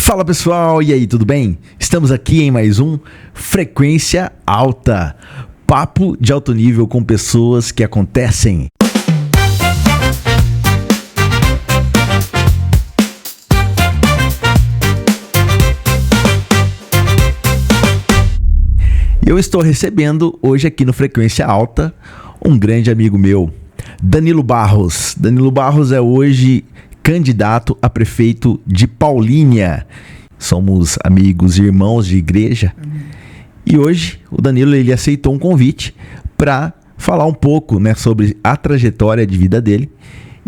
Fala pessoal, e aí, tudo bem? Estamos aqui em mais um Frequência Alta, papo de alto nível com pessoas que acontecem. Eu estou recebendo hoje aqui no Frequência Alta um grande amigo meu, Danilo Barros. Danilo Barros é hoje candidato a prefeito de Paulínia. Somos amigos e irmãos de igreja. E hoje o Danilo ele aceitou um convite para falar um pouco, né, sobre a trajetória de vida dele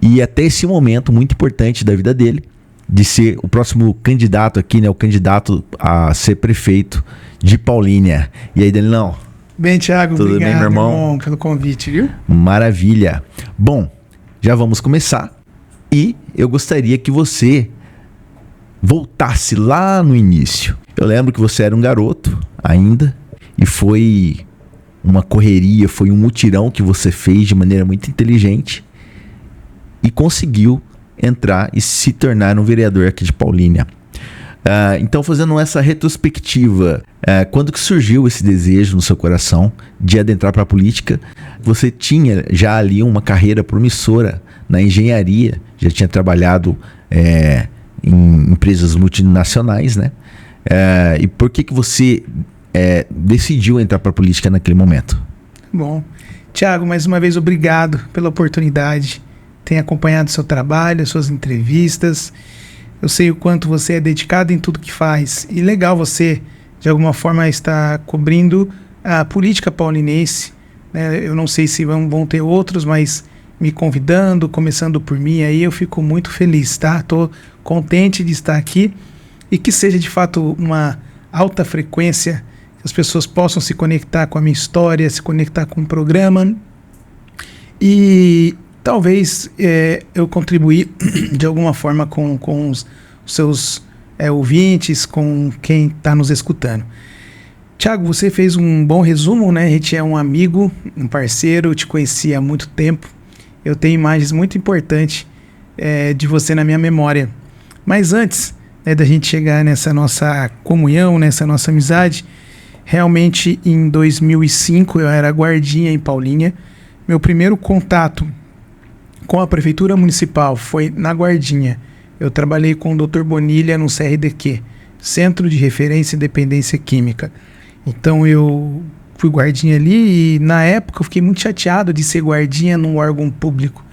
e até esse momento muito importante da vida dele, de ser o próximo candidato aqui, né, o candidato a ser prefeito de Paulínia. E aí, Danilão? Bem, Thiago, tudo obrigado, bem, meu irmão, pelo convite, viu? Maravilha. Bom, já vamos começar. E eu gostaria que você voltasse lá no início. Eu lembro que você era um garoto ainda e foi uma correria, foi um mutirão que você fez de maneira muito inteligente e conseguiu entrar e se tornar um vereador aqui de Paulínia. Então, fazendo essa retrospectiva, quando que surgiu esse desejo no seu coração de adentrar para a política? Você tinha já ali uma carreira promissora na engenharia, já tinha trabalhado em empresas multinacionais, né? E por que você decidiu entrar para a política naquele momento? Bom, Thiago, mais uma vez obrigado pela oportunidade. Tenho acompanhado seu trabalho, suas entrevistas. Eu sei o quanto você é dedicado em tudo que faz. E legal você, de alguma forma, estar cobrindo a política paulinense, né? Eu não sei se vão ter outros, mas me convidando, começando por mim, aí eu fico muito feliz, tá? Estou contente de estar aqui e que seja, de fato, uma alta frequência, que as pessoas possam se conectar com a minha história, se conectar com o programa. E talvez eu contribuir de alguma forma com os seus ouvintes, com quem está nos escutando. Thiago, você fez um bom resumo, né? A gente é um amigo, um parceiro, eu te conheci há muito tempo. Eu tenho imagens muito importantes de você na minha memória. Mas antes, né, da gente chegar nessa nossa comunhão, nessa nossa amizade, realmente em 2005 eu era guardinha em Paulínia. Meu primeiro contato com a prefeitura municipal foi na guardinha. Eu trabalhei com o Dr. Bonilha no CRDQ, Centro de Referência e Dependência Química. Então eu fui guardinha ali e na época eu fiquei muito chateado de ser guardinha num órgão público,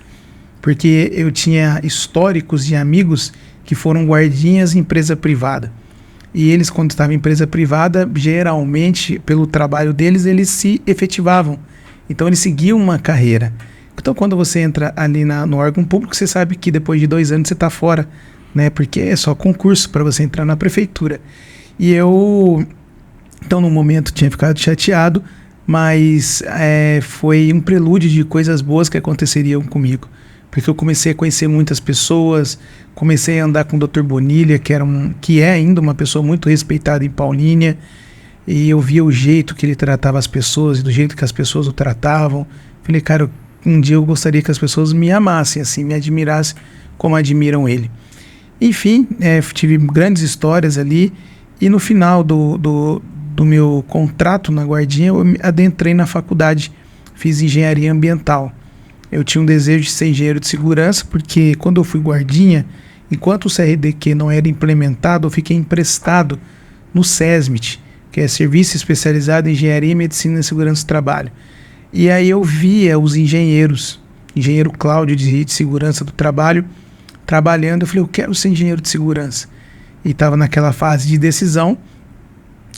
porque eu tinha históricos de amigos que foram guardinhas em empresa privada. E eles, quando estavam em empresa privada, geralmente, pelo trabalho deles, eles se efetivavam. Então eles seguiam uma carreira. Então, quando você entra ali no órgão público, você sabe que depois de 2 anos você está fora, né? Porque é só concurso para você entrar na prefeitura. E eu, então, no momento, tinha ficado chateado, mas foi um prelúdio de coisas boas que aconteceriam comigo. Porque eu comecei a conhecer muitas pessoas, comecei a andar com o Dr. Bonilha, que é ainda uma pessoa muito respeitada em Paulínia, e eu via o jeito que ele tratava as pessoas e do jeito que as pessoas o tratavam. Falei, cara, um dia eu gostaria que as pessoas me amassem, assim, me admirassem como admiram ele. Enfim, tive grandes histórias ali, e no final do meu contrato na guardinha, eu me adentrei na faculdade, fiz engenharia ambiental. Eu tinha um desejo de ser engenheiro de segurança, porque quando eu fui guardinha, enquanto o CRDQ não era implementado, eu fiquei emprestado no SESMIT, que é Serviço Especializado em Engenharia, Medicina e Segurança do Trabalho. E aí eu via os engenheiro Cláudio de Segurança do Trabalho, trabalhando. Eu falei, eu quero ser engenheiro de segurança. E estava naquela fase de decisão.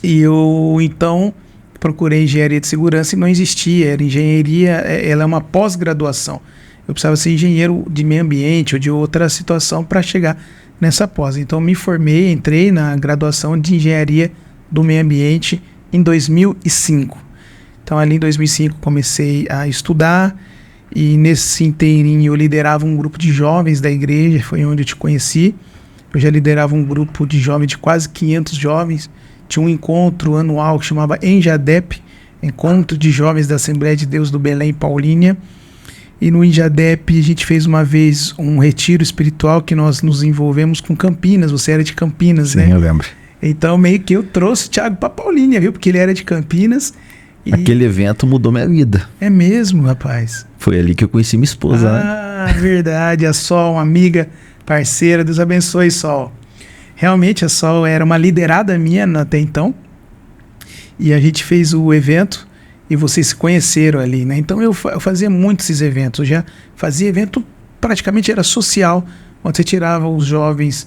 E eu, então, procurei engenharia de segurança e não existia. Era engenharia, ela é uma pós-graduação. Eu precisava ser engenheiro de meio ambiente ou de outra situação para chegar nessa pós. Então, me formei, entrei na graduação de engenharia do meio ambiente em 2005. Então, ali em 2005, comecei a estudar e nesse inteirinho eu liderava um grupo de jovens da igreja, foi onde eu te conheci. Eu já liderava um grupo de jovens, de quase 500 jovens. Tinha um encontro anual que chamava Enjadep, Encontro de Jovens da Assembleia de Deus do Belém, Paulínia. E no Injadep a gente fez uma vez um retiro espiritual que nós nos envolvemos com Campinas. Você era de Campinas, né? Sim, eu lembro. Então meio que eu trouxe o Thiago pra Paulínia, viu? Porque ele era de Campinas. E... Aquele evento mudou minha vida. É mesmo, rapaz? Foi ali que eu conheci minha esposa, né? Ah, verdade. A Sol, uma amiga, parceira. Deus abençoe, Sol. Realmente a Sol era uma liderada minha até então. E a gente fez o evento e vocês se conheceram ali, né? Então eu fazia muito esses eventos. Eu já fazia evento, praticamente era social, onde você tirava os jovens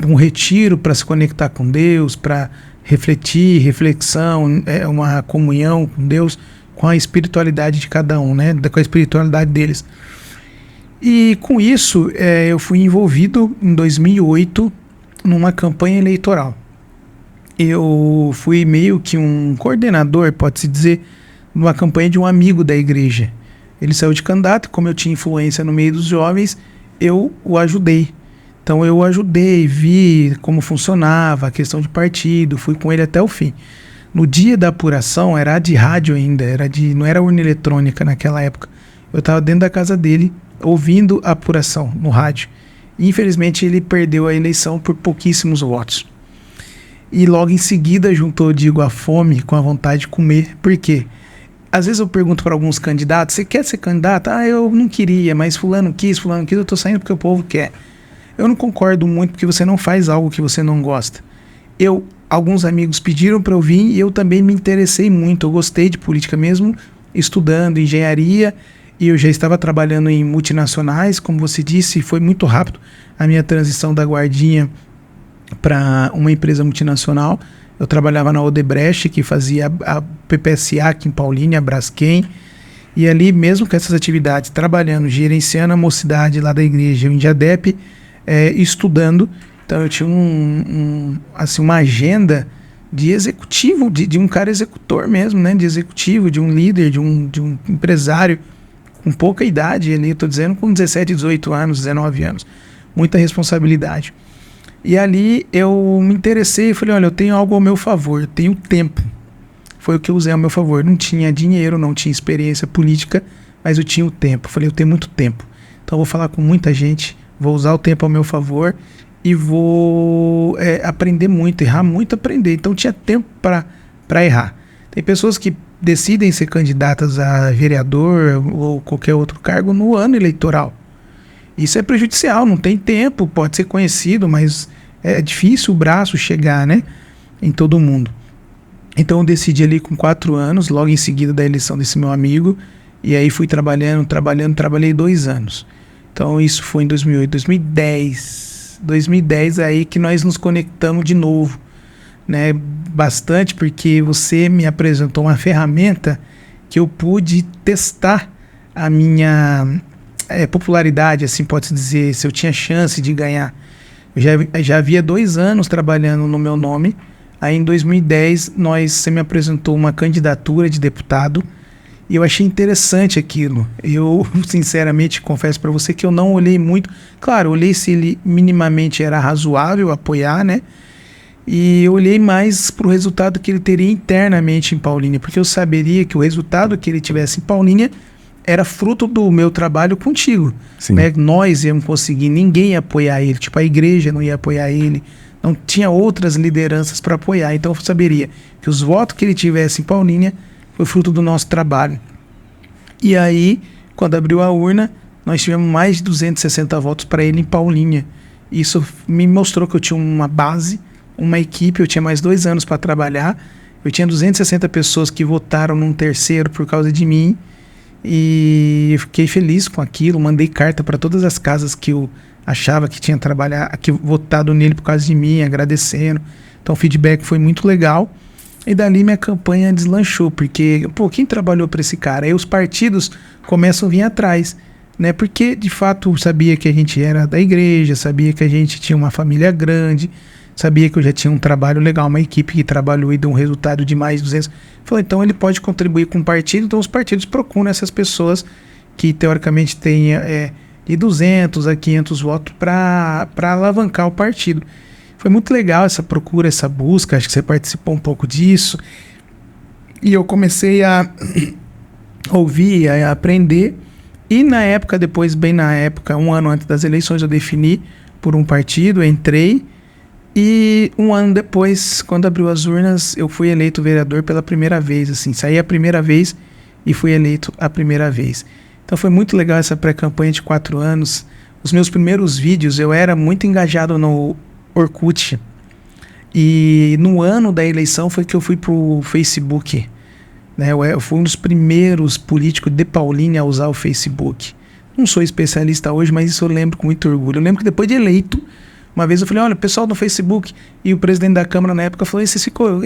um retiro para se conectar com Deus, para refletir, reflexão, uma comunhão com Deus, com a espiritualidade de cada um, né? Com a espiritualidade deles. E com isso eu fui envolvido em 2008 numa campanha eleitoral. Eu fui meio que um coordenador, pode-se dizer, numa campanha de um amigo da igreja. Ele saiu de candidato, como eu tinha influência no meio dos jovens, eu o ajudei. Então eu o ajudei, vi como funcionava a questão de partido, fui com ele até o fim. No dia da apuração, era de rádio ainda, não era urna eletrônica naquela época. Eu estava dentro da casa dele, ouvindo a apuração no rádio. E, infelizmente ele perdeu a eleição por pouquíssimos votos. E logo em seguida juntou, digo, a fome com a vontade de comer. Por quê? Às vezes eu pergunto para alguns candidatos, você quer ser candidato? Ah, eu não queria, mas fulano quis, eu tô saindo porque o povo quer. Eu não concordo muito porque você não faz algo que você não gosta. Alguns amigos pediram para eu vir e eu também me interessei muito. Eu gostei de política mesmo, estudando engenharia, e eu já estava trabalhando em multinacionais, como você disse, foi muito rápido a minha transição da guardinha para uma empresa multinacional. Eu trabalhava na Odebrecht, que fazia a PPSA aqui em Paulínia, a Braskem, e ali mesmo com essas atividades, trabalhando, gerenciando a mocidade lá da igreja, o Injadep, estudando. Então eu tinha uma agenda de executivo, de um cara executor mesmo, né? De executivo, de um líder, de um empresário com pouca idade ali, eu tô dizendo com 17, 18 anos, 19 anos. Muita responsabilidade. E ali eu me interessei e falei, olha, eu tenho algo ao meu favor, eu tenho tempo. Foi o que eu usei ao meu favor. Não tinha dinheiro, não tinha experiência política, mas eu tinha o tempo. Falei, eu tenho muito tempo. Então eu vou falar com muita gente, vou usar o tempo ao meu favor e vou aprender muito, errar muito, aprender. Então tinha tempo para errar. Tem pessoas que decidem ser candidatas a vereador ou qualquer outro cargo no ano eleitoral. Isso é prejudicial, não tem tempo, pode ser conhecido, mas é difícil o braço chegar, né, em todo mundo. Então eu decidi ali com 4 anos, logo em seguida da eleição desse meu amigo, e aí fui trabalhei 2 anos. Então isso foi em 2008, 2010 aí que nós nos conectamos de novo, né, bastante, porque você me apresentou uma ferramenta que eu pude testar a minha popularidade, assim pode-se dizer, se eu tinha chance de ganhar. Eu já havia 2 anos trabalhando no meu nome. Aí em 2010 você me apresentou uma candidatura de deputado e eu achei interessante aquilo. Eu sinceramente confesso para você que eu não olhei muito. Claro, olhei se ele minimamente era razoável apoiar, né? E eu olhei mais para o resultado que ele teria internamente em Paulínia, porque eu saberia que o resultado que ele tivesse em Paulínia era fruto do meu trabalho contigo. Né? Nós íamos conseguir, ninguém ia apoiar ele, tipo a igreja não ia apoiar ele, não tinha outras lideranças para apoiar, então eu saberia que os votos que ele tivesse em Paulínia foi fruto do nosso trabalho. E aí, quando abriu a urna, nós tivemos mais de 260 votos para ele em Paulínia. Isso me mostrou que eu tinha uma base, uma equipe, eu tinha mais 2 anos para trabalhar, eu tinha 260 pessoas que votaram num terceiro por causa de mim. E eu fiquei feliz com aquilo, mandei carta para todas as casas que eu achava que tinha votado nele por causa de mim, agradecendo. Então o feedback foi muito legal. E dali minha campanha deslanchou, porque, quem trabalhou para esse cara? Aí os partidos começam a vir atrás, né? Porque de fato sabia que a gente era da igreja, sabia que a gente tinha uma família grande, sabia que eu já tinha um trabalho legal, uma equipe que trabalhou e deu um resultado de mais de 200. Falei, então ele pode contribuir com o partido, então os partidos procuram essas pessoas que teoricamente têm de 200 a 500 votos para alavancar o partido. Foi muito legal essa procura, essa busca, acho que você participou um pouco disso. E eu comecei a ouvir, a aprender E na época, depois, bem na época, um ano antes das eleições, eu defini por um partido, entrei. E um ano depois, quando abriu as urnas, eu fui eleito vereador pela primeira vez, assim. Saí a primeira vez e fui eleito a primeira vez. Então foi muito legal essa pré-campanha de 4 anos. Os meus primeiros vídeos, eu era muito engajado no Orkut. E no ano da eleição foi que eu fui pro Facebook. Né? Eu fui um dos primeiros políticos de Paulínia a usar o Facebook. Não sou especialista hoje, mas isso eu lembro com muito orgulho. Eu lembro que depois de eleito, uma vez eu falei, olha, pessoal do Facebook, e o presidente da Câmara na época falou, você ficou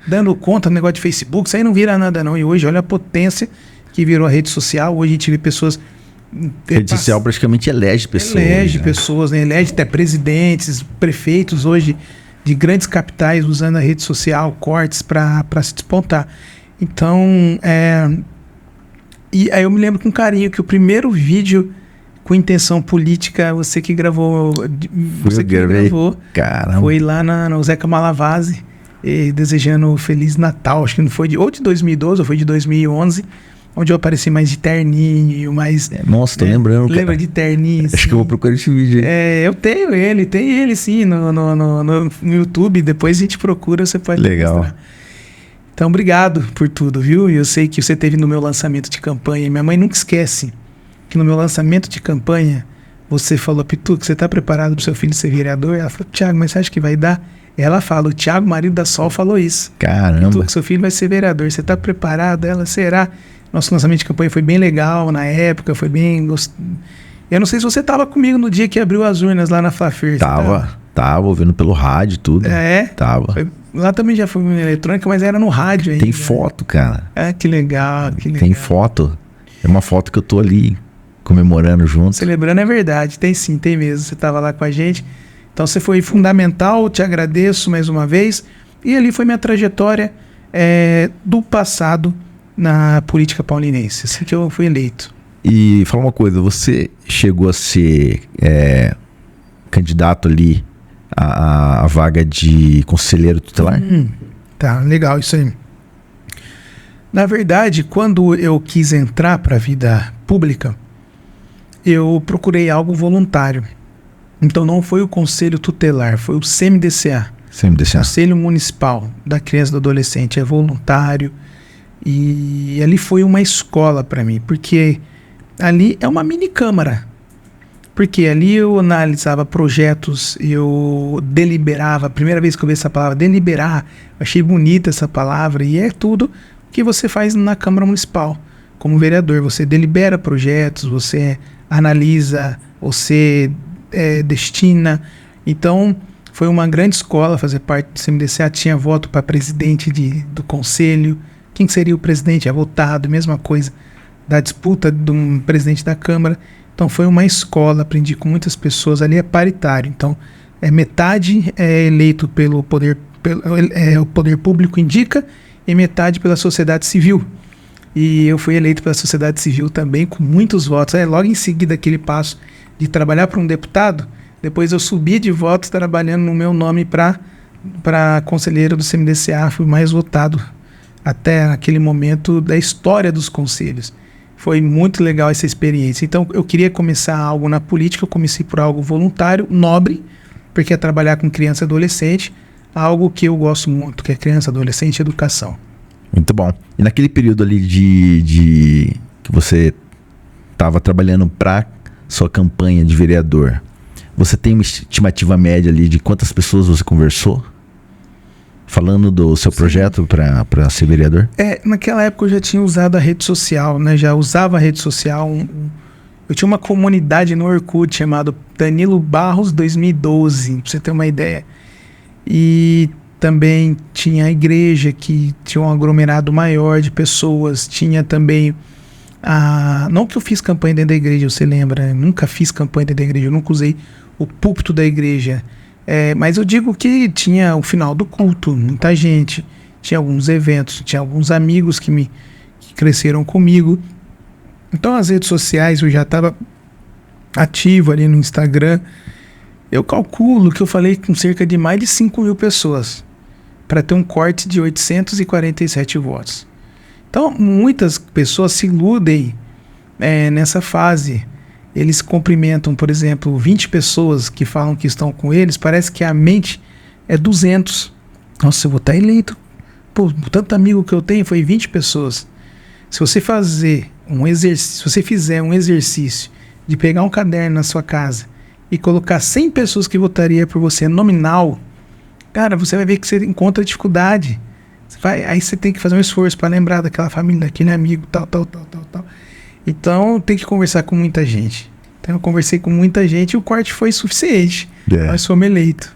dando conta do negócio de Facebook, isso aí não vira nada não. E hoje, olha a potência que virou a rede social. Hoje a gente vê pessoas... Rede social praticamente elege pessoas. Elege pessoas, né? Elege até presidentes, prefeitos hoje de grandes capitais usando a rede social, cortes para se despontar. Então, e aí eu me lembro com carinho que o primeiro vídeo com intenção política, você que gravou, Caramba. Foi lá no Zeca Malavase, desejando Feliz Natal, acho que não foi ou de 2012 ou foi de 2011, onde eu apareci mais de terninho, mais... Nossa, tô lembrando, cara. Lembra de terninho? Acho que eu vou procurar esse vídeo aí. Eu tenho ele sim, no YouTube, depois a gente procura, você pode Legal. mostrar. Então, obrigado por tudo, viu? Eu sei que você teve no meu lançamento de campanha, e minha mãe nunca esquece que no meu lançamento de campanha, você falou, Pitu, que você está preparado para o seu filho ser vereador? Ela falou, Thiago, mas você acha que vai dar? Ela fala, o Thiago, marido da Sol, falou isso. Caramba. Pitu, que seu filho vai ser vereador, você está preparado? Ela, será? Nosso lançamento de campanha foi bem legal na época, foi bem... Eu não sei se você estava comigo no dia que abriu as urnas lá na Flafir. Tava ouvindo pelo rádio tudo. Tava. Lá também já foi uma eletrônica, mas era no rádio ainda. Tem foto, cara. Que legal, que legal. Tem foto. É uma foto que eu tô ali comemorando junto. Celebrando é verdade, tem sim, tem mesmo. Você estava lá com a gente. Então você foi fundamental, te agradeço mais uma vez. E ali foi minha trajetória do passado na política paulinense, assim que eu fui eleito. E fala uma coisa, você chegou a ser candidato ali à vaga de conselheiro tutelar? Tá, legal isso aí. Na verdade, quando eu quis entrar para a vida pública, eu procurei algo voluntário. Então não foi o Conselho Tutelar, foi o CMDCA. Conselho Municipal da Criança e do Adolescente. É voluntário. E ali foi uma escola para mim, porque ali é uma mini câmara. Porque ali eu analisava projetos, eu deliberava. A primeira vez que eu vi essa palavra, deliberar, achei bonita essa palavra. E é tudo que você faz na Câmara Municipal. Como vereador, você delibera projetos, você analisa, você destina. Então, foi uma grande escola fazer parte do CMDCA. Tinha voto para presidente do conselho. Quem seria o presidente? É votado, mesma coisa da disputa do presidente da Câmara. Então foi uma escola, aprendi com muitas pessoas, ali é paritário. Então metade é eleito pelo poder, o poder público indica, e metade pela sociedade civil. E eu fui eleito pela sociedade civil também com muitos votos. Logo em seguida aquele passo de trabalhar para um deputado, depois eu subi de votos trabalhando no meu nome para conselheiro do CMDCA, fui mais votado até naquele momento da história dos conselhos. Foi muito legal essa experiência. Então, eu queria começar algo na política, eu comecei por algo voluntário, nobre, porque é trabalhar com criança e adolescente, algo que eu gosto muito, que é criança, adolescente e educação. Muito bom. E naquele período ali que você estava trabalhando para sua campanha de vereador, você tem uma estimativa média ali de quantas pessoas você conversou? Falando do seu projeto para ser vereador? Naquela época eu já tinha usado a rede social, né? Já usava a rede social. Eu tinha uma comunidade no Orkut chamado Danilo Barros 2012, pra você ter uma ideia. E também tinha a igreja, que tinha um aglomerado maior de pessoas. Tinha também não que eu fiz campanha dentro da igreja, você lembra? Eu nunca fiz campanha dentro da igreja, eu nunca usei o púlpito da igreja. Mas eu digo que tinha o final do culto, muita gente, tinha alguns eventos, tinha alguns amigos que cresceram comigo. Então as redes sociais, eu já estava ativo ali no Instagram. Eu calculo que eu falei com cerca de mais de 5.000 pessoas para ter um corte de 847 votos. Então muitas pessoas se iludem nessa fase, eles cumprimentam, por exemplo, 20 pessoas que falam que estão com eles, parece que a mente é 200. Nossa, eu vou estar eleito. Pô, tanto amigo que eu tenho foi 20 pessoas. Se você fizer um exercício de pegar um caderno na sua casa e colocar 100 pessoas que votariam por você nominal, cara, você vai ver que você encontra dificuldade. Aí você tem que fazer um esforço para lembrar daquela família, daquele amigo, tal. Então tem que conversar com muita gente. Então eu conversei com muita gente e o corte foi suficiente. Nós fomos eleitos.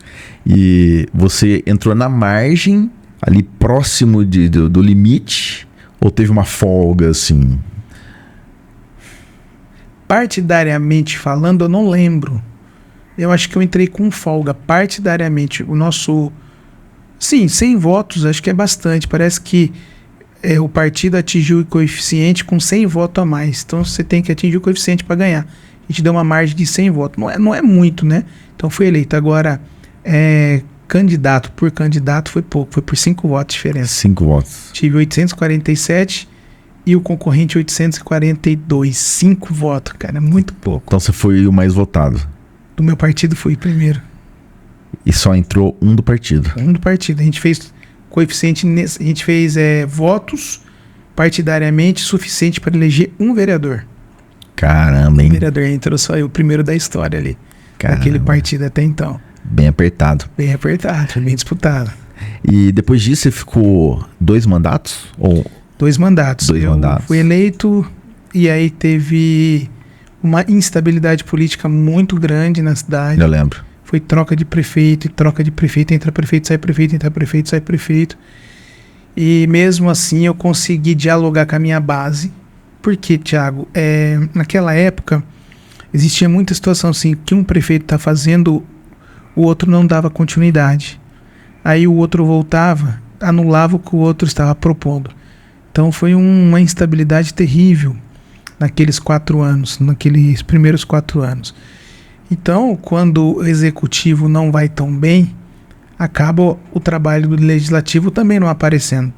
E você entrou na margem, ali próximo do limite, ou teve uma folga assim? Partidariamente falando, eu não lembro. Eu acho que eu entrei com folga. Partidariamente, o nosso... Sim, 100 votos, acho que é bastante. Parece que o partido atingiu o coeficiente com 100 votos a mais. Então você tem que atingir o coeficiente para ganhar. A gente deu uma margem de 100 votos. Não é muito, né? Então fui eleito. Agora, candidato por candidato foi pouco. Foi por 5 votos de diferença. 5 votos. Tive 847 e o concorrente 842. 5 votos, cara. Muito pouco. Então você foi o mais votado. Do meu partido fui primeiro. E só entrou um do partido. Um do partido. A gente fez coeficiente, a gente fez votos partidariamente suficiente para eleger um vereador. Caramba, hein? O vereador entrou só eu, o primeiro da história ali. Caramba. Naquele partido até então. Bem apertado. Bem apertado, bem disputado. E depois disso você ficou 2 mandatos? Ou... 2 mandatos. 2 mandatos. Fui eleito e aí teve uma instabilidade política muito grande na cidade. Eu lembro. Foi troca de prefeito, entra prefeito, sai prefeito, entra prefeito, sai prefeito. E mesmo assim eu consegui dialogar com a minha base. Porque, Thiago, naquela época existia muita situação assim, que um prefeito está fazendo, o outro não dava continuidade. Aí o outro voltava, anulava o que o outro estava propondo. Então foi uma instabilidade terrível naqueles 4 anos, naqueles primeiros 4 anos. Então, quando o executivo não vai tão bem, acaba o trabalho do legislativo também não aparecendo.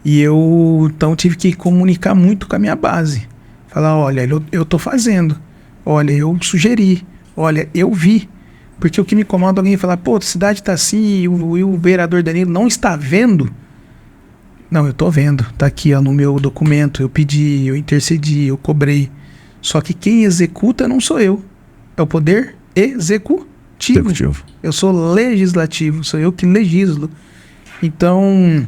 E eu, então, tive que comunicar muito com a minha base. Falar, olha, eu tô fazendo. Olha, eu sugeri. Olha, eu vi. Porque o que me incomoda é alguém falar, pô, a cidade tá assim e o vereador Danilo não está vendo. Não, eu tô vendo. Tá aqui, ó, no meu documento. Eu pedi, eu intercedi, eu cobrei. Só que quem executa não sou eu. É o poder executivo. Eu sou legislativo, sou eu que legislo. Então,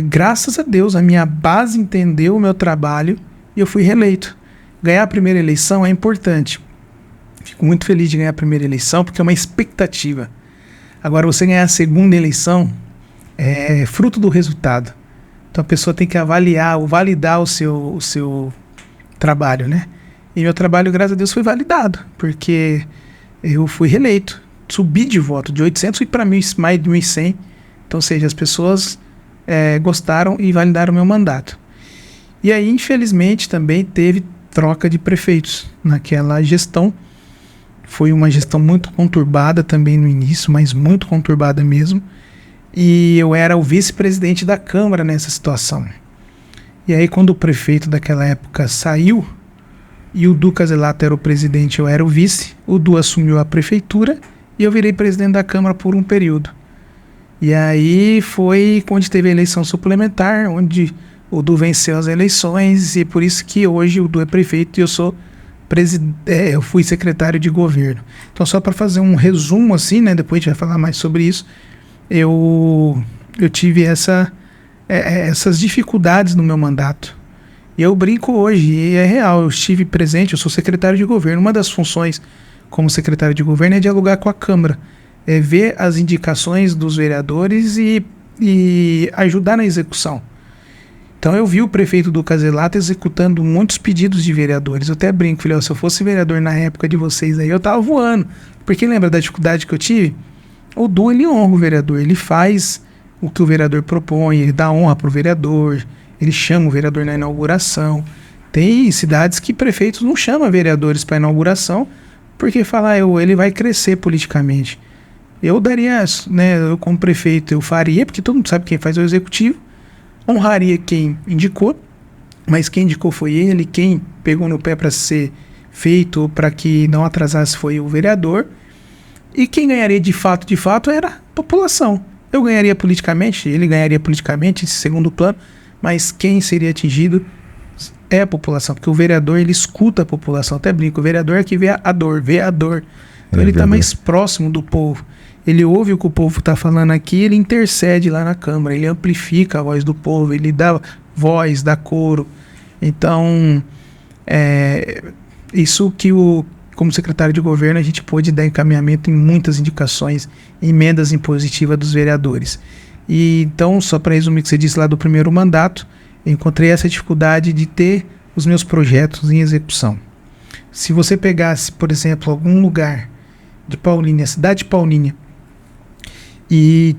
graças a Deus, a minha base entendeu o meu trabalho e eu fui reeleito. Ganhar a primeira eleição é importante. Fico muito feliz de ganhar a primeira eleição, porque é uma expectativa. Agora, você ganhar a segunda eleição é fruto do resultado. Então, a pessoa tem que avaliar ou validar o seu trabalho, né? E meu trabalho, graças a Deus, foi validado, porque eu fui reeleito. Subi de voto, de 800 e para mais de 1.100. Então, ou seja, as pessoas gostaram e validaram o meu mandato. E aí, infelizmente, também teve troca de prefeitos naquela gestão. Foi uma gestão muito conturbada também no início, mas muito conturbada mesmo. E eu era o vice-presidente da Câmara nessa situação. E aí, quando o prefeito daquela época saiu, e o Du Caselato era o presidente, eu era o vice, o Du assumiu a prefeitura e eu virei presidente da Câmara por um período. E aí foi onde teve a eleição suplementar, onde o Du venceu as eleições, e por isso que hoje o Du é prefeito e eu sou eu fui secretário de governo. Então, só para fazer um resumo assim, né, depois a gente vai falar mais sobre isso, eu tive essas dificuldades no meu mandato. E eu brinco hoje, e é real, eu estive presente, eu sou secretário de governo. Uma das funções como secretário de governo é dialogar com a Câmara, ver as indicações dos vereadores e ajudar na execução. Então eu vi o prefeito do Caselato executando muitos pedidos de vereadores. Eu até brinco, falei, se eu fosse vereador na época de vocês aí, eu tava voando. Porque lembra da dificuldade que eu tive? O Du, ele honra o vereador, ele faz o que o vereador propõe, ele dá honra pro vereador, ele chama o vereador na inauguração. Tem cidades que prefeitos não chamam vereadores para inauguração, porque fala, ele vai crescer politicamente. Eu daria, né, eu como prefeito, eu faria, porque todo mundo sabe quem faz é o executivo, honraria quem indicou, mas quem indicou foi ele, quem pegou no pé para ser feito, para que não atrasasse, foi o vereador. E quem ganharia de fato, era a população. Eu ganharia politicamente, ele ganharia politicamente, em segundo plano, mas quem seria atingido é a população, porque o vereador, ele escuta a população, até brinco, o vereador é que vê a dor. Então ele está mais próximo do povo. Ele ouve o que o povo está falando aqui, ele intercede lá na Câmara, ele amplifica a voz do povo, ele dá voz, dá coro. Então, isso que como secretário de governo, a gente pôde dar encaminhamento em muitas indicações, emendas impositivas dos vereadores. E então, só para resumir o que você disse lá do primeiro mandato, eu encontrei essa dificuldade de ter os meus projetos em execução. Se você pegasse, por exemplo, algum lugar de Paulínia, cidade de Paulínia, e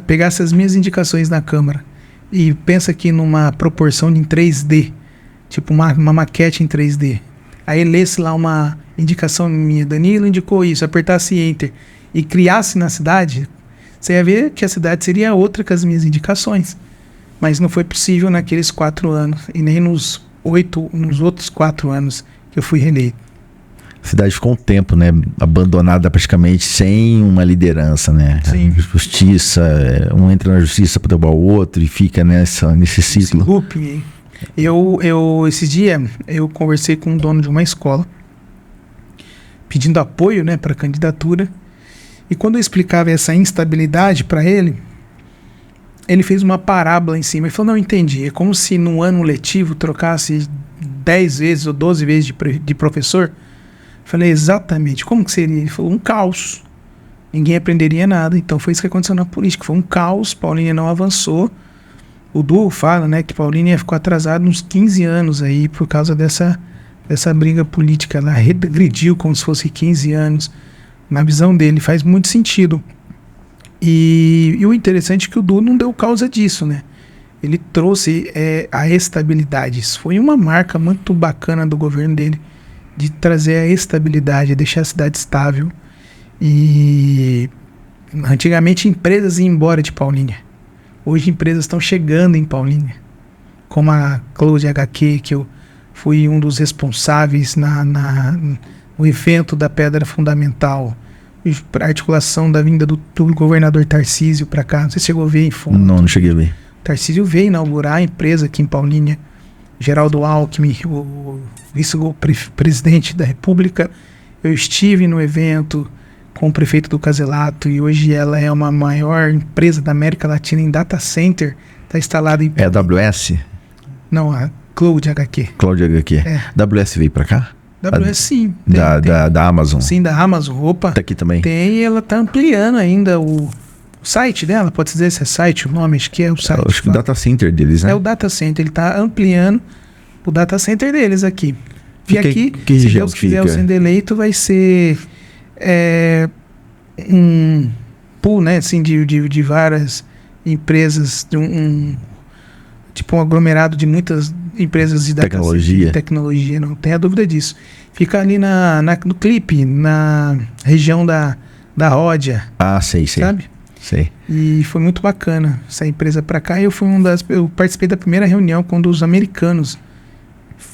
pegasse as minhas indicações na Câmara, e pensa aqui numa proporção em 3D, tipo uma maquete em 3D, aí lesse lá uma indicação minha, Danilo indicou isso, apertasse Enter, e criasse na cidade, você ia ver que a cidade seria outra com as minhas indicações. Mas não foi possível naqueles 4 anos, e nem nos outros 4 anos que eu fui reeleito. A cidade ficou um tempo, né, abandonada praticamente, sem uma liderança, né? Sim. Justiça, um entra na justiça para derrubar o outro e fica nesse ciclo. Looping. Esse dia, eu conversei com um dono de uma escola, pedindo apoio, né, para a candidatura, e quando eu explicava essa instabilidade para ele fez uma parábola em cima. Ele falou, não entendi. É como se no ano letivo trocasse 10 vezes ou 12 vezes de professor. Eu falei, exatamente. Como que seria? Ele falou, um caos. Ninguém aprenderia nada. Então foi isso que aconteceu na política. Foi um caos. Paulínia não avançou. O Du fala, né, que Paulínia ficou atrasada uns 15 anos aí por causa dessa briga política. Ela regrediu como se fosse 15 anos. Na visão dele faz muito sentido. E o interessante é que o Du não deu causa disso, né? Ele trouxe a estabilidade. Isso foi uma marca muito bacana do governo dele, de trazer a estabilidade, deixar a cidade estável. E antigamente empresas iam embora de Paulínia. Hoje empresas estão chegando em Paulínia, como a Cloud HQ, que eu fui um dos responsáveis no evento da Pedra Fundamental, para articulação da vinda do governador Tarcísio para cá. Não sei se chegou a ver em fundo. Não cheguei a ver. Tarcísio veio inaugurar a empresa aqui em Paulínia. Geraldo Alckmin, o vice-presidente da República. Eu estive no evento com o prefeito do Caselato e hoje ela é uma maior empresa da América Latina em data center. Está instalada em... É a AWS? Não, a Cloud HQ. Cloud HQ. AWS veio para cá? AWS sim. Da Amazon. Sim, da Amazon. Opa. Tá aqui também. Tem, e ela tá ampliando ainda o site dela. Pode dizer se é site o nome? Acho que é o site. Acho que o data center deles, né? É o data center. Ele tá ampliando o data center deles aqui. E aqui, se Deus quiser sendo eleito, vai ser um pool, né? Assim, de várias empresas, tipo um aglomerado de muitas empresas de tecnologia, não tenha dúvida disso. Fica ali no Clipe, na região da Ródia. Ah, sei. Sabe? Sei. E foi muito bacana essa empresa para cá. Eu participei da primeira reunião quando os americanos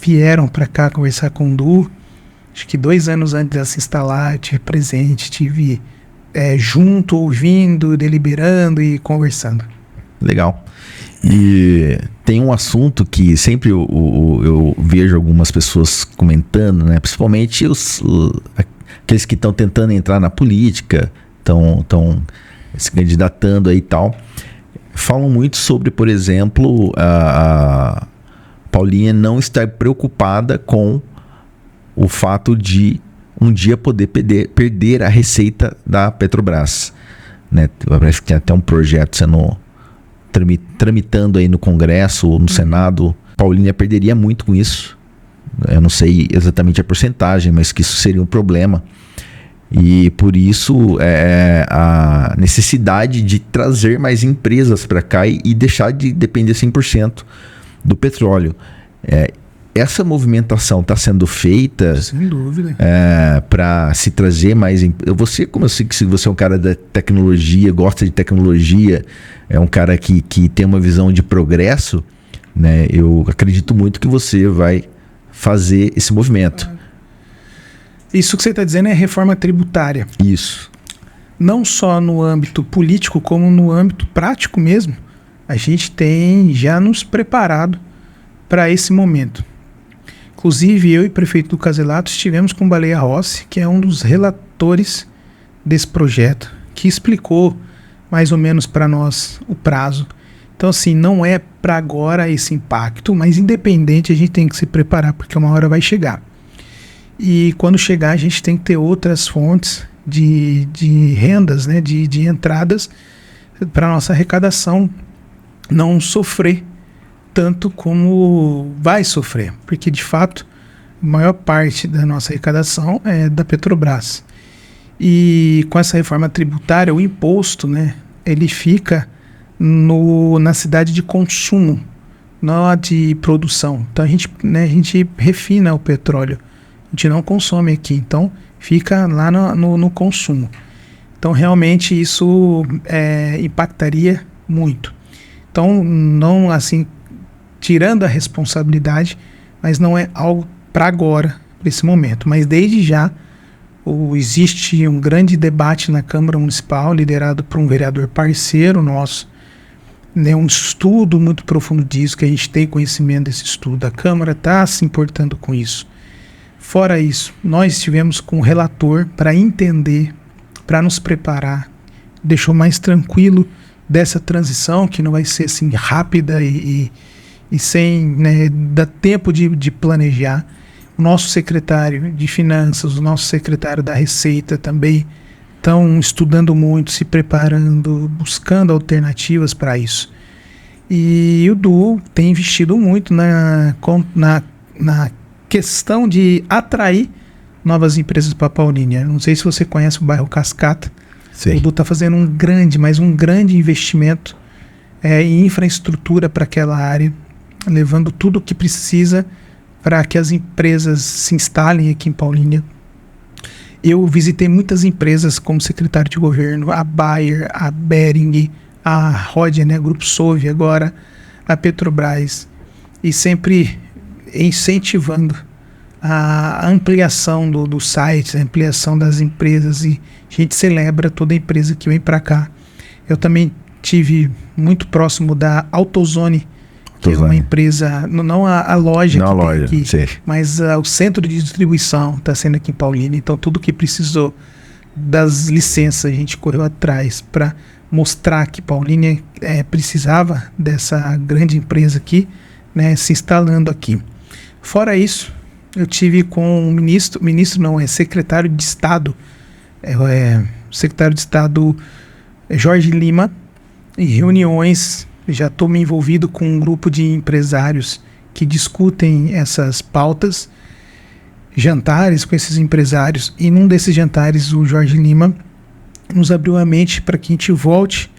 vieram para cá conversar com o Du. Acho que 2 anos antes de se instalar, eu tive presente, tive junto, ouvindo, deliberando e conversando. Legal. E tem um assunto que sempre eu vejo algumas pessoas comentando, né? Principalmente aqueles que estão tentando entrar na política, estão se candidatando aí e tal. Falam muito sobre, por exemplo, a Paulínia não estar preocupada com o fato de um dia poder perder a receita da Petrobras, né? Parece que tem até um projeto sendo tramitando aí no Congresso ou no Senado. Paulínia perderia muito com isso. Eu não sei exatamente a porcentagem, mas que isso seria um problema. E por isso a necessidade de trazer mais empresas para cá e deixar de depender 100% do petróleo. Essa movimentação está sendo feita, sem dúvida, para se trazer mais. Como eu sei que você é um cara da tecnologia, gosta de tecnologia, é um cara que tem uma visão de progresso, né? Eu acredito muito que você vai fazer esse movimento. Isso que você está dizendo é reforma tributária. Isso. Não só no âmbito político, como no âmbito prático mesmo. A gente tem já nos preparado para esse momento. Inclusive, eu e o prefeito do Caselato estivemos com o Baleia Rossi, que é um dos relatores desse projeto, que explicou mais ou menos para nós o prazo. Então, assim, não é para agora esse impacto, mas independente, a gente tem que se preparar, porque uma hora vai chegar. E quando chegar, a gente tem que ter outras fontes de rendas, né, de entradas, para a nossa arrecadação não sofrer tanto como vai sofrer, porque de fato a maior parte da nossa arrecadação é da Petrobras. E com essa reforma tributária, o imposto, né, ele fica na cidade de consumo, não a de produção. Então a gente refina o petróleo, a gente não consome aqui, então fica lá no consumo. Então realmente isso impactaria muito. Então não assim, tirando a responsabilidade, mas não é algo para agora, para esse momento. Mas desde já existe um grande debate na Câmara Municipal, liderado por um vereador parceiro nosso, né, um estudo muito profundo disso, que a gente tem conhecimento desse estudo. A Câmara está se importando com isso. Fora isso, nós estivemos com o relator para entender, para nos preparar, deixou mais tranquilo dessa transição, que não vai ser assim rápida e sem, né, dar tempo de planejar. O nosso secretário de Finanças, o nosso secretário da Receita também estão estudando muito, se preparando, buscando alternativas para isso. E o Du tem investido muito na questão de atrair novas empresas para Paulínia. Não sei se você conhece o bairro Cascata. Sim. O Du está fazendo um grande investimento em infraestrutura para aquela área, levando tudo o que precisa para que as empresas se instalem aqui em Paulínia. Eu visitei muitas empresas como secretário de governo, a Bayer, a Behring, a Rodia, né, Grupo Sovi, agora a Petrobras, e sempre incentivando a ampliação do site, a ampliação das empresas, e a gente celebra toda empresa que vem para cá. Eu também tive muito próximo da AutoZone, que é uma empresa, não a loja não que a loja, tem aqui, sim, mas o centro de distribuição está sendo aqui em Paulínia. Então tudo que precisou das licenças a gente correu atrás para mostrar que Paulínia precisava dessa grande empresa aqui, né, se instalando aqui. Fora isso, eu tive com o secretário de Estado, secretário de Estado Jorge Lima, em reuniões. Já estou me envolvido com um grupo de empresários que discutem essas pautas, jantares com esses empresários, e num desses jantares o Jorge Lima nos abriu a mente para que a gente volte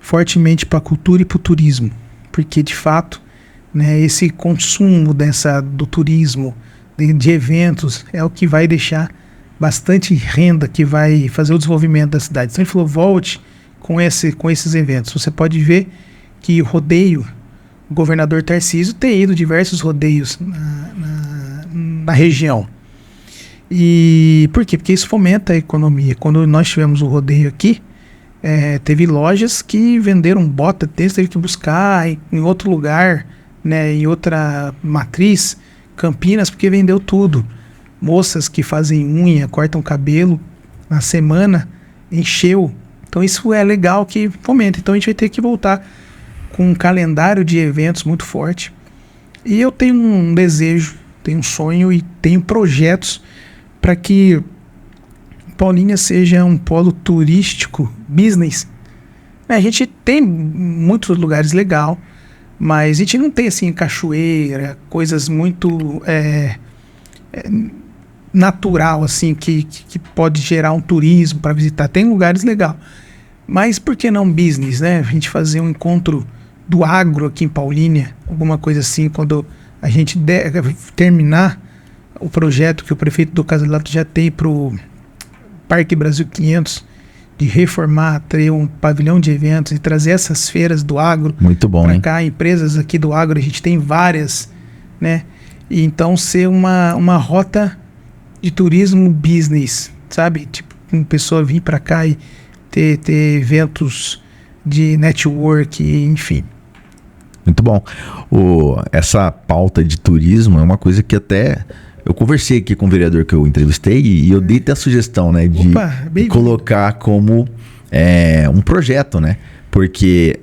fortemente para a cultura e para o turismo, porque de fato, né, esse consumo do turismo, de eventos, é o que vai deixar bastante renda, que vai fazer o desenvolvimento da cidade. Então ele falou, volte com esses eventos. Você pode ver que o rodeio, o governador Tarcísio tem ido diversos rodeios na região. E por quê? Porque isso fomenta a economia. Quando nós tivemos o rodeio aqui, teve lojas que venderam bota tênis, teve que buscar em outro lugar, né, em outra matriz, Campinas, porque vendeu tudo. Moças que fazem unha, cortam cabelo, na semana, encheu. Então isso é legal que fomenta. Então a gente vai ter que voltar com um calendário de eventos muito forte. E eu tenho um desejo, tenho um sonho e tenho projetos para que Paulínia seja um polo turístico, business. A gente tem muitos lugares legais, mas a gente não tem assim cachoeira, coisas muito natural assim que pode gerar um turismo para visitar. Tem lugares legais, mas por que não business, né? A gente fazer um encontro do agro aqui em Paulínia, alguma coisa assim, quando a gente terminar o projeto que o prefeito do Caselato já tem para o Parque Brasil 500, de reformar, ter um pavilhão de eventos e trazer essas feiras do agro. Muito bom, pra hein? cá, empresas aqui do agro, a gente tem várias, né? E então ser uma rota de turismo business, sabe? Tipo, uma pessoa vir para cá e ter eventos de network, enfim. Muito bom. Essa pauta de turismo é uma coisa que até eu conversei aqui com o vereador que eu entrevistei e eu dei até a sugestão, né, de colocar como um projeto, né? Porque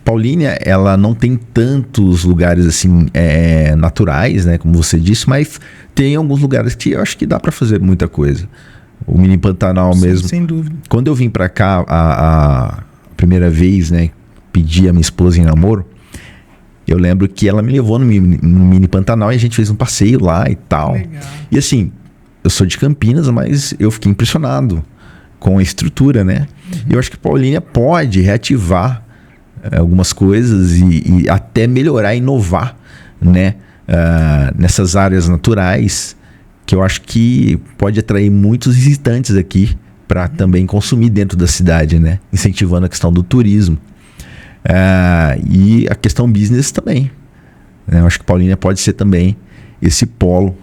Paulínia, ela não tem tantos lugares assim naturais, né, como você disse, mas tem alguns lugares que eu acho que dá para fazer muita coisa. O Mini Pantanal mesmo. Sem dúvida. Quando eu vim para cá a primeira vez, né, pedi a minha esposa em namoro, eu lembro que ela me levou no Mini Pantanal e a gente fez um passeio lá e tal. Legal. E assim, eu sou de Campinas, mas eu fiquei impressionado com a estrutura, né? Eu acho que Paulínia pode reativar algumas coisas e até melhorar, inovar, né? Nessas áreas naturais, que eu acho que pode atrair muitos visitantes aqui para também consumir dentro da cidade, né? Incentivando a questão do turismo. E a questão business também. Eu acho que Paulínia pode ser também esse polo.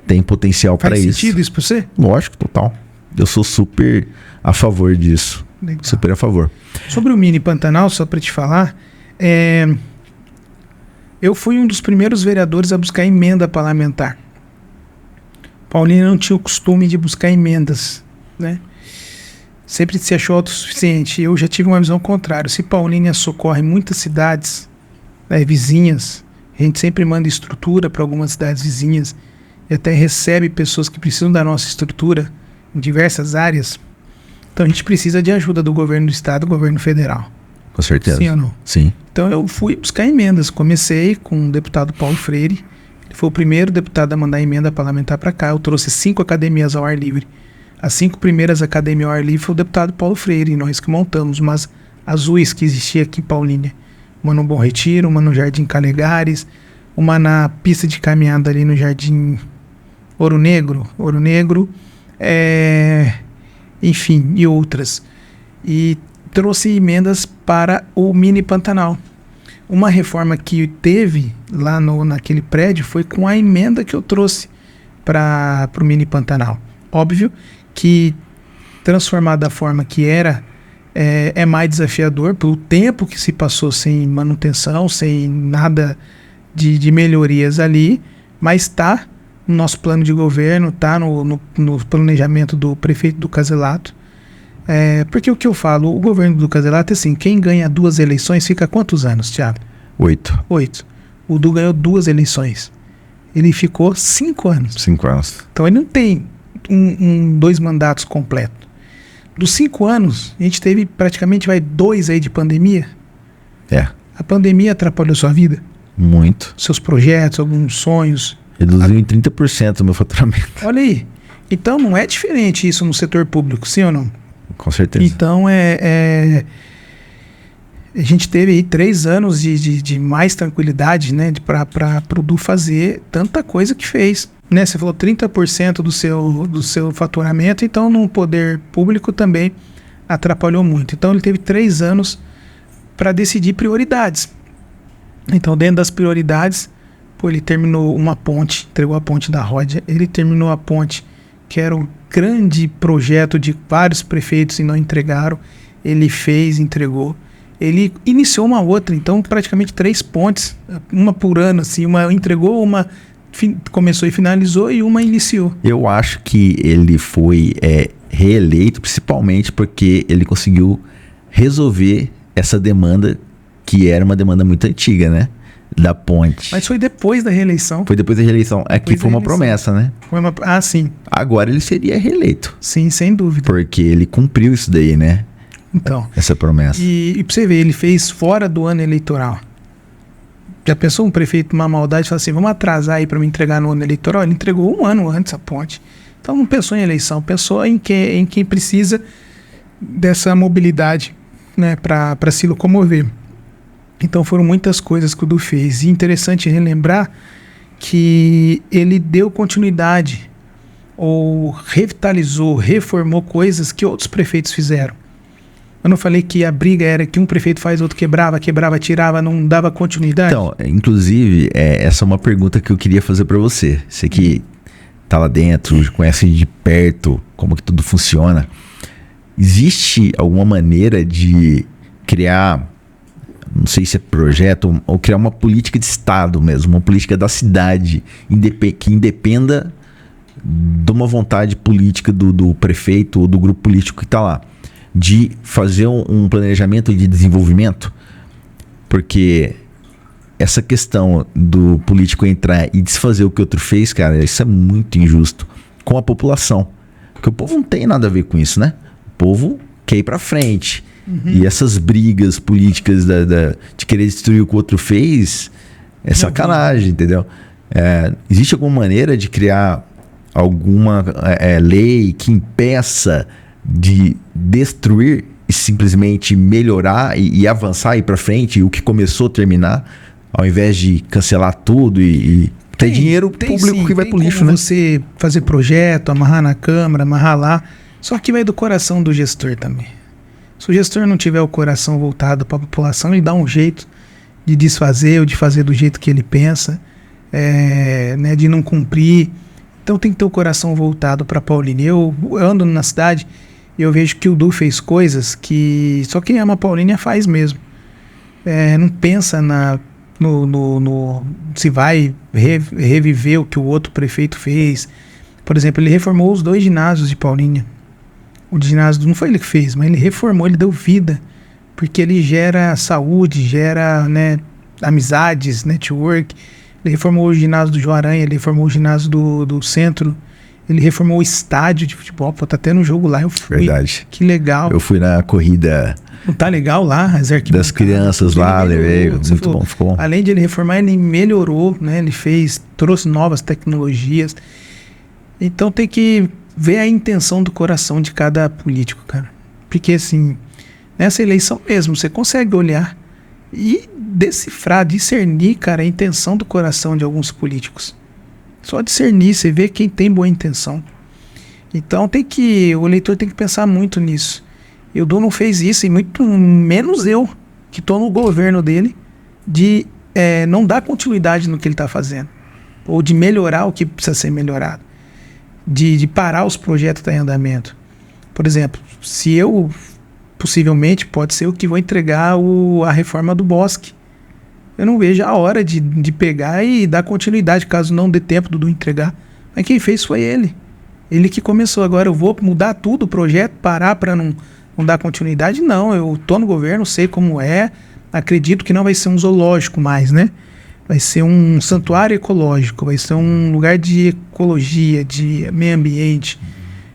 Tem potencial para isso. Faz sentido isso para você? Lógico, total. Eu sou super a favor disso. Legal. Super a favor. Sobre o Mini Pantanal, só para te falar, eu fui um dos primeiros vereadores a buscar emenda parlamentar. Paulínia não tinha o costume de buscar emendas, né? Sempre se achou autossuficiente. Eu já tive uma visão contrária. Se Paulínia socorre muitas cidades, né, vizinhas, a gente sempre manda estrutura para algumas cidades vizinhas e até recebe pessoas que precisam da nossa estrutura em diversas áreas. Então a gente precisa de ajuda do governo do estado, do governo federal. Com certeza. Sim ou não? Sim. Então eu fui buscar emendas. Comecei com o deputado Paulo Freire. Ele foi o primeiro deputado a mandar emenda parlamentar para cá. Eu trouxe 5 academias ao ar livre. As 5 primeiras academias ao ar livre foi o deputado Paulo Freire, e nós que montamos umas azuis que existia aqui em Paulínia. Uma no Bom Retiro, uma no Jardim Calegares, uma na pista de caminhada ali no Jardim Ouro Negro, enfim, e outras. E trouxe emendas para o Mini Pantanal. Uma reforma que teve lá naquele prédio foi com a emenda que eu trouxe para o Mini Pantanal. Óbvio que transformar da forma que era é mais desafiador pelo tempo que se passou sem manutenção, sem nada de melhorias ali, mas está no nosso plano de governo, está no planejamento do prefeito do Caselato. Porque o que eu falo, o governo do Caselato é assim, quem ganha 2 eleições fica quantos anos, Thiago? 8. 8. O Du ganhou 2 eleições. Ele ficou 5 anos. 5 anos. Então ele não tem 2 mandatos completos. Dos 5 anos, a gente teve praticamente 2 aí de pandemia. A pandemia atrapalhou sua vida? Muito. Seus projetos, alguns sonhos? Reduziu em 30% o meu faturamento. Olha aí. Então não é diferente isso no setor público, sim ou não? Com certeza. Então a gente teve aí 3 anos de mais tranquilidade, né? Para o Du fazer tanta coisa que fez. Né? Você falou 30% do seu faturamento, então no poder público também atrapalhou muito. Então ele teve 3 anos para decidir prioridades. Então dentro das prioridades, ele terminou uma ponte, entregou a ponte da Ródia, ele terminou a ponte que era um grande projeto de vários prefeitos e não entregaram, ele fez, entregou. Ele iniciou uma outra, então praticamente 3 pontes, uma por ano, assim, uma entregou, uma começou e finalizou e uma iniciou. Eu acho que ele foi reeleito principalmente porque ele conseguiu resolver essa demanda que era uma demanda muito antiga, né? Da ponte. Mas foi depois da reeleição. Foi depois da reeleição. Aqui foi uma promessa, né? Sim. Agora ele seria reeleito. Sim, sem dúvida. Porque ele cumpriu isso daí, né? Então. Essa promessa. E pra você ver, ele fez fora do ano eleitoral. Já pensou um prefeito uma maldade e falou assim, vamos atrasar aí para me entregar no ano eleitoral? Ele entregou 1 ano antes a ponte. Então não pensou em eleição, pensou em quem precisa dessa mobilidade, né, para se locomover. Então foram muitas coisas que o Du fez. E interessante relembrar que ele deu continuidade ou revitalizou, reformou coisas que outros prefeitos fizeram. Eu não falei que a briga era que um prefeito faz, outro quebrava, tirava, não dava continuidade? Então, inclusive, essa é uma pergunta que eu queria fazer para você. Você que tá lá dentro, conhece de perto como que tudo funciona. Existe alguma maneira de criar, não sei se é projeto, ou criar uma política de Estado mesmo, uma política da cidade, que independa de uma vontade política do prefeito ou do grupo político que está lá, de fazer um planejamento de desenvolvimento? Porque essa questão do político entrar e desfazer o que outro fez, cara, isso é muito injusto com a população. Porque o povo não tem nada a ver com isso, né? O povo quer ir pra frente. E essas brigas políticas de querer destruir o que o outro fez é sacanagem, entendeu? Existe alguma maneira de criar alguma lei que impeça de destruir e simplesmente melhorar e avançar, ir pra frente, e o que começou terminar, ao invés de cancelar tudo e ter dinheiro público sim, que vai pro lixo, né? Você fazer projeto, amarrar na Câmara, amarrar lá, só que vai do coração do gestor também. Se o gestor não tiver o coração voltado para a população, ele dá um jeito de desfazer ou de fazer do jeito que ele pensa, né, de não cumprir. Então tem que ter o coração voltado para Paulínia. Eu ando na cidade e eu vejo que o Du fez coisas que só quem ama Paulínia faz mesmo. Não pensa se vai reviver o que o outro prefeito fez. Por exemplo, ele reformou os 2 ginásios de Paulínia. O ginásio não foi ele que fez, mas ele reformou, ele deu vida. Porque ele gera saúde, gera, né, amizades, network. Ele reformou o ginásio do João Aranha, ele reformou o ginásio do centro. Ele reformou o estádio de futebol. Pô, tá tendo um jogo lá, eu fui. Verdade. Que legal. Eu fui na corrida... Não tá legal lá? As das crianças lá, levei. Muito bom, ficou bom. Além de ele reformar, ele melhorou, né? Ele trouxe novas tecnologias. Então tem que ver a intenção do coração de cada político, cara. Porque assim, nessa eleição mesmo, você consegue olhar e decifrar, discernir, cara, a intenção do coração de alguns políticos. Só discernir, você vê quem tem boa intenção. Então o eleitor tem que pensar muito nisso. E o Du não fez isso, e muito menos eu, que estou no governo dele, de não dar continuidade no que ele está fazendo. Ou de melhorar o que precisa ser melhorado. De parar os projetos que estão em andamento. Por exemplo, se eu, possivelmente, pode ser o que vou entregar a reforma do Bosque. Eu não vejo a hora de pegar e dar continuidade, caso não dê tempo do Du entregar. Mas quem fez foi ele. Ele que começou. Agora eu vou mudar tudo o projeto, parar para não dar continuidade? Não, eu tô no governo, sei como é. Acredito que não vai ser um zoológico mais, né? Vai ser um santuário ecológico, vai ser um lugar de ecologia, de meio ambiente.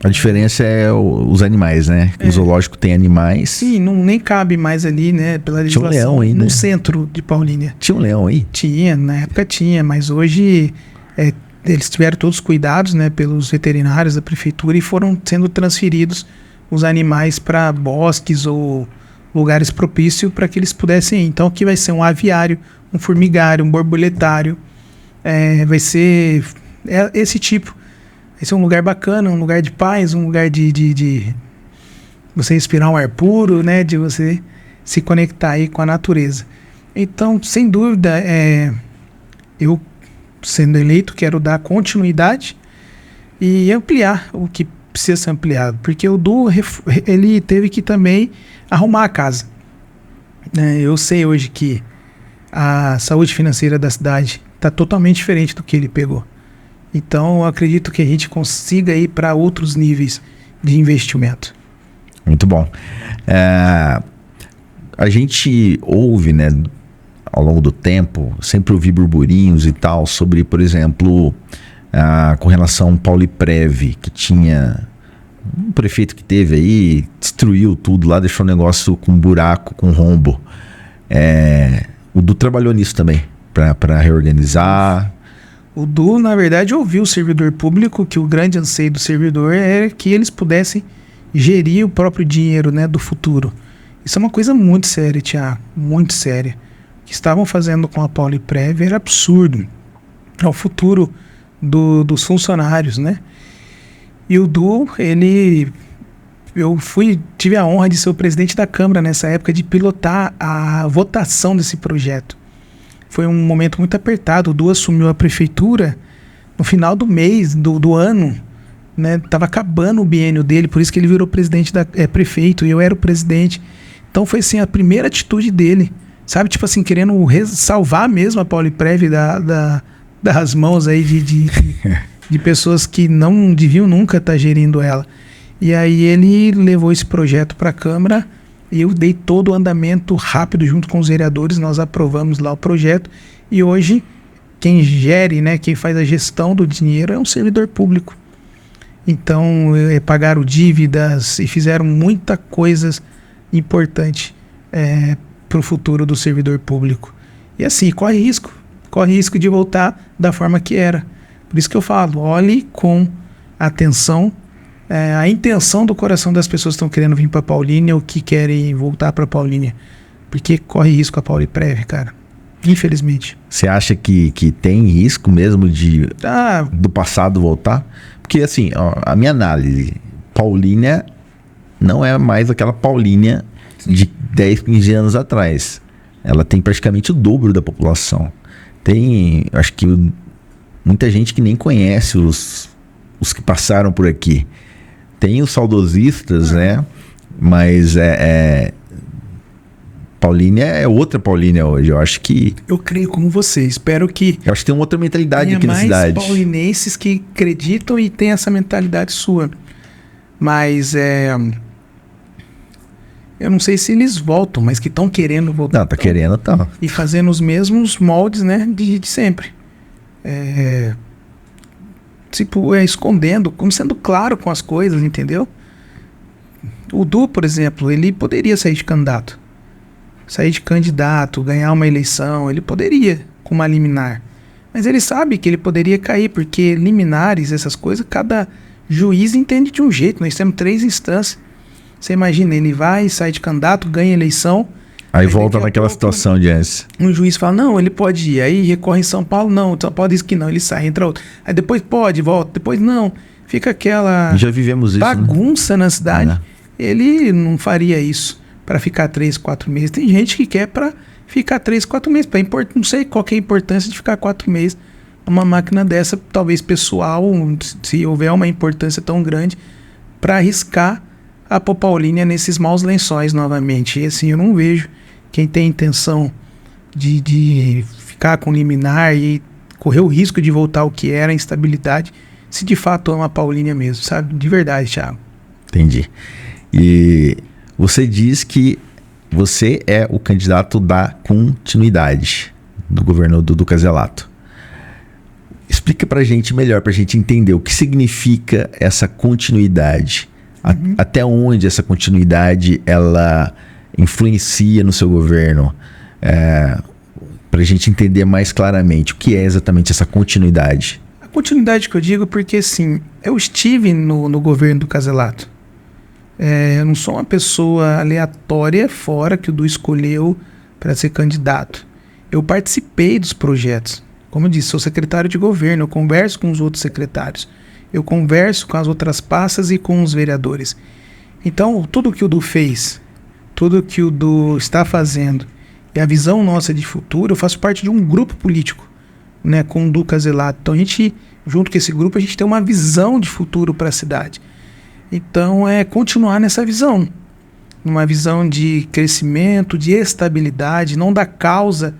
A diferença é os animais, né? O zoológico tem animais. Sim, nem cabe mais ali, né? Pela legislação. Tinha um leão aí, né? No centro de Paulínia. Tinha um leão aí? Tinha, na época tinha, mas hoje eles tiveram todos os cuidados, né? Pelos veterinários da prefeitura e foram sendo transferidos os animais para bosques ou lugares propícios para que eles pudessem ir. Então aqui vai ser um aviário, um formigário, um borboletário, vai ser esse tipo. Vai ser um lugar bacana, um lugar de paz, um lugar de você respirar um ar puro, né? De você se conectar aí com a natureza. Então, sem dúvida, eu, sendo eleito, quero dar continuidade e ampliar o que precisa ser ampliado. Porque o Du, ele teve que também arrumar a casa. Eu sei hoje que a saúde financeira da cidade está totalmente diferente do que ele pegou. Então, eu acredito que a gente consiga ir para outros níveis de investimento. Muito bom. A gente ouve, né, ao longo do tempo, sempre ouvi burburinhos e tal sobre, por exemplo, com relação ao Pauliprev, que tinha um prefeito que teve aí, destruiu tudo lá, deixou o negócio com buraco, com rombo. O Du trabalhou nisso também, para reorganizar. O Du, na verdade, ouviu o servidor público, que o grande anseio do servidor era que eles pudessem gerir o próprio dinheiro, né, do futuro. Isso é uma coisa muito séria, Thiago, muito séria. O que estavam fazendo com a Pauliprev era absurdo. É o futuro dos funcionários, né? E o Du, tive a honra de ser o presidente da Câmara nessa época, de pilotar a votação desse projeto. Foi um momento muito apertado. O Du assumiu a prefeitura no final do mês, do ano, né? Tava acabando o biênio dele, por isso que ele virou prefeito, e eu era o presidente. Então foi assim, a primeira atitude dele, sabe? Tipo assim, querendo salvar mesmo a Pauliprev das mãos aí de pessoas que não deviam nunca estar gerindo ela. E aí ele levou esse projeto para a Câmara e eu dei todo o andamento rápido junto com os vereadores, nós aprovamos lá o projeto e hoje quem gere, né, quem faz a gestão do dinheiro é um servidor público. Então pagaram dívidas e fizeram muita coisa importante para o futuro do servidor público. E assim, corre risco de voltar da forma que era. Por isso que eu falo, olhe com atenção a intenção do coração das pessoas que estão querendo vir para Paulínia ou que querem voltar para Paulínia. Porque corre risco a Pauliprev, cara. Infelizmente. Você acha que tem risco mesmo do passado voltar? Porque assim, ó, a minha análise, Paulínia não é mais aquela Paulínia de 10, 15 anos atrás. Ela tem praticamente o dobro da população. Tem, acho que muita gente que nem conhece os que passaram por aqui. Tem os saudosistas, né? Mas Paulínia é outra Paulínia hoje. Eu acho que... Eu creio como você. Espero que... Eu acho que tem uma outra mentalidade aqui na cidade. Mais paulinenses que acreditam e têm essa mentalidade sua. Mas eu não sei se eles voltam, mas que estão querendo voltar. Não, tá querendo, tá. E fazendo os mesmos moldes, né? De sempre. Escondendo, como sendo claro com as coisas, entendeu? O Du, por exemplo, ele poderia sair de candidato, ganhar uma eleição, ele poderia, com uma liminar. Mas ele sabe que ele poderia cair, porque liminares, essas coisas, cada juiz entende de um jeito. Nós temos 3 instâncias. Você imagina, ele vai, sai de candidato, ganha eleição. Aí volta naquela situação de antes. Um juiz fala, não, ele pode ir. Aí recorre em São Paulo, não, São Paulo diz que não, ele sai, entra outro. Aí depois pode, volta, depois não. Fica aquela já vivemos isso, bagunça, né? Na cidade. Ele não faria isso para ficar 3, 4 meses. Tem gente que quer para ficar 3, 4 meses. Não sei qual que é a importância de ficar 4 meses numa máquina dessa, talvez pessoal, se houver uma importância tão grande, para arriscar a Paulínia nesses maus lençóis novamente. E assim, eu não vejo quem tem intenção de ficar com liminar e correr o risco de voltar ao que era a instabilidade, se de fato ama a Paulínia mesmo, sabe? De verdade, Thiago. Entendi. E você diz que você é o candidato da continuidade do governo do Caselato. Explica pra gente melhor, pra gente entender o que significa essa continuidade. Até onde essa continuidade ela influencia no seu governo, para a gente entender mais claramente o que é exatamente essa continuidade. A continuidade que eu digo porque, assim, eu estive no governo do Caselato. Eu não sou uma pessoa aleatória fora que o Du escolheu para ser candidato. Eu participei dos projetos. Como eu disse, sou secretário de governo, eu converso com os outros secretários. Eu converso com as outras pastas e com os vereadores. Então, tudo que o Du fez, tudo que o Du está fazendo e a visão nossa de futuro, eu faço parte de um grupo político, né, com o Du Caselato. Então, a gente, junto com esse grupo, a gente tem uma visão de futuro para a cidade. Então, é continuar nessa visão. Uma visão de crescimento, de estabilidade, não dar causa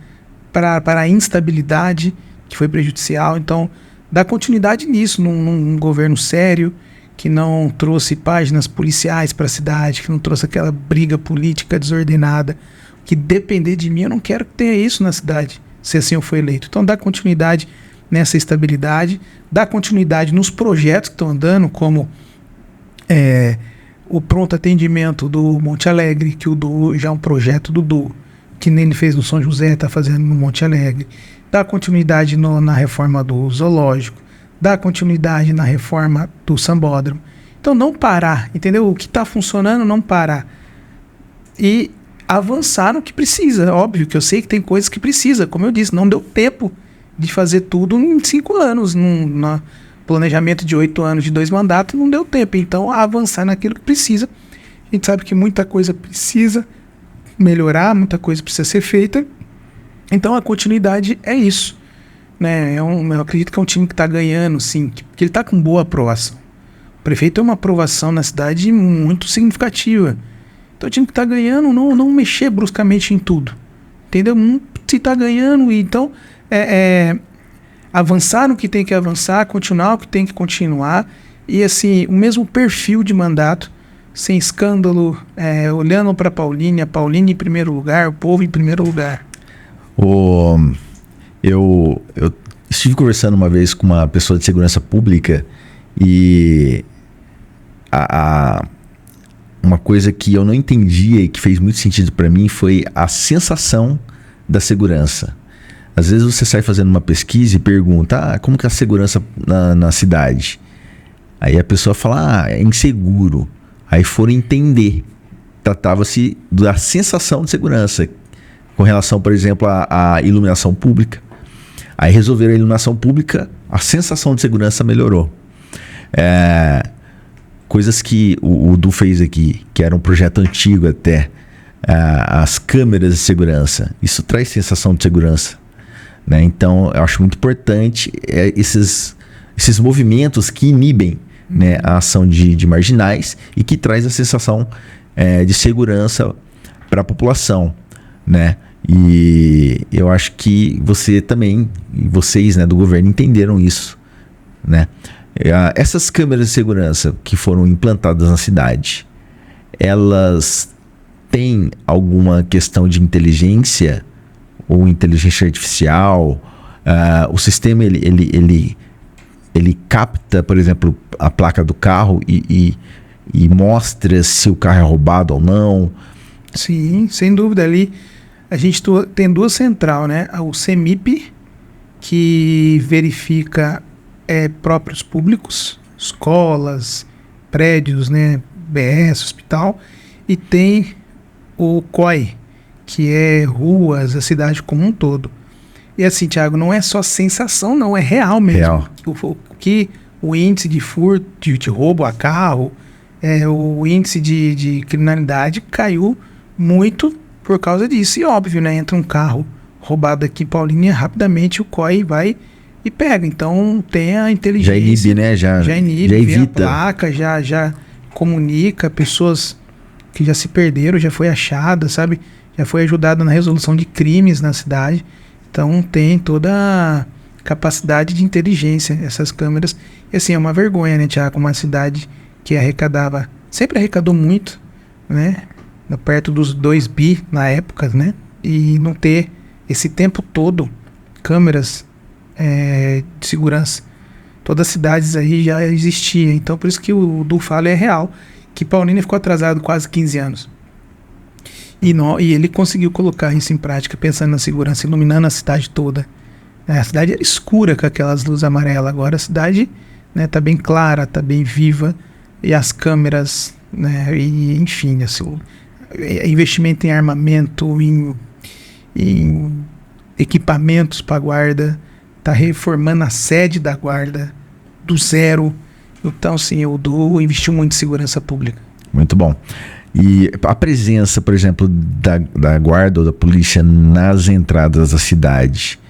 para a instabilidade que foi prejudicial. Então, dar continuidade nisso, num governo sério, que não trouxe páginas policiais para a cidade, que não trouxe aquela briga política desordenada, que depender de mim, eu não quero que tenha isso na cidade, se assim eu for eleito. Então, dar continuidade nessa estabilidade, dar continuidade nos projetos que estão andando, como o pronto atendimento do Monte Alegre, que o Du já é um projeto do Du, que nem ele fez no São José, está fazendo no Monte Alegre. Dar continuidade na reforma do zoológico, dar continuidade na reforma do sambódromo. Então não parar, entendeu? O que está funcionando, não parar. E avançar no que precisa. Óbvio que eu sei que tem coisas que precisa, como eu disse, não deu tempo de fazer tudo em 5 anos. planejamento de 8 anos, de 2 mandatos, não deu tempo. Então, avançar naquilo que precisa. A gente sabe que muita coisa precisa melhorar, muita coisa precisa ser feita. Então, a continuidade é isso. Né? Eu acredito que é um time que está ganhando, sim, que ele está com boa aprovação. O prefeito tem uma aprovação na cidade muito significativa. Então, o time que está ganhando, não mexer bruscamente em tudo. Entendeu? Se está ganhando, então, avançar no que tem que avançar, continuar o que tem que continuar. E, assim, o mesmo perfil de mandato, sem escândalo, olhando para a Paulínia em primeiro lugar, o povo em primeiro lugar. Eu estive conversando uma vez com uma pessoa de segurança pública e uma coisa que eu não entendia e que fez muito sentido para mim foi a sensação da segurança. Às vezes você sai fazendo uma pesquisa e pergunta, como que é a segurança na cidade? Aí a pessoa fala, é inseguro. Aí foram entender. Tratava-se da sensação de segurança com relação, por exemplo, à iluminação pública. Aí resolveram a iluminação pública, a sensação de segurança melhorou. Coisas que o Du fez aqui, que era um projeto antigo até, as câmeras de segurança, isso traz sensação de segurança, né? Então, eu acho muito importante esses movimentos que inibem, né, a ação de marginais e que traz a sensação de segurança para a população, né? E eu acho que você também, e vocês, né, do governo, entenderam isso, né? Essas câmeras de segurança que foram implantadas na cidade, elas têm alguma questão de inteligência ou inteligência artificial? O sistema ele capta, por exemplo, a placa do carro e mostra se o carro é roubado ou não? Sim, sem dúvida. Ali a gente tem 2 centrais, né? O CEMIP, que verifica próprios públicos, escolas, prédios, né? BS, hospital. E tem o COI, que é ruas, a cidade como um todo. E assim, Thiago, não é só sensação, não, é real mesmo. Real. O índice de furto, de roubo a carro, o índice de criminalidade caiu muito por causa disso. E óbvio, né? Entra um carro roubado aqui em Paulínia, rapidamente o COI vai e pega. Então tem a inteligência. Já inibe, né? Já inibe, evita. A placa, já comunica, pessoas que já se perderam, já foi achada, sabe? Já foi ajudada na resolução de crimes na cidade. Então tem toda a capacidade de inteligência, essas câmeras. E assim, é uma vergonha, né, Tiago? Uma cidade que sempre arrecadou muito, né? Perto dos 2 bi na época, né? E não ter esse tempo todo câmeras de segurança. Todas as cidades aí já existia. Então por isso que o Du fala é real, que Paulínia ficou atrasado quase 15 anos. E ele conseguiu colocar isso em prática, pensando na segurança, iluminando a cidade toda. A cidade era escura com aquelas luzes amarelas. Agora a cidade, né, tá bem clara, tá bem viva. E as câmeras, né, e enfim, assim, investimento em armamento, em equipamentos para a guarda, tá reformando a sede da guarda do zero. Então, assim, o Du investiu muito em segurança pública. Muito bom. E a presença, por exemplo, da guarda ou da polícia nas entradas da cidade,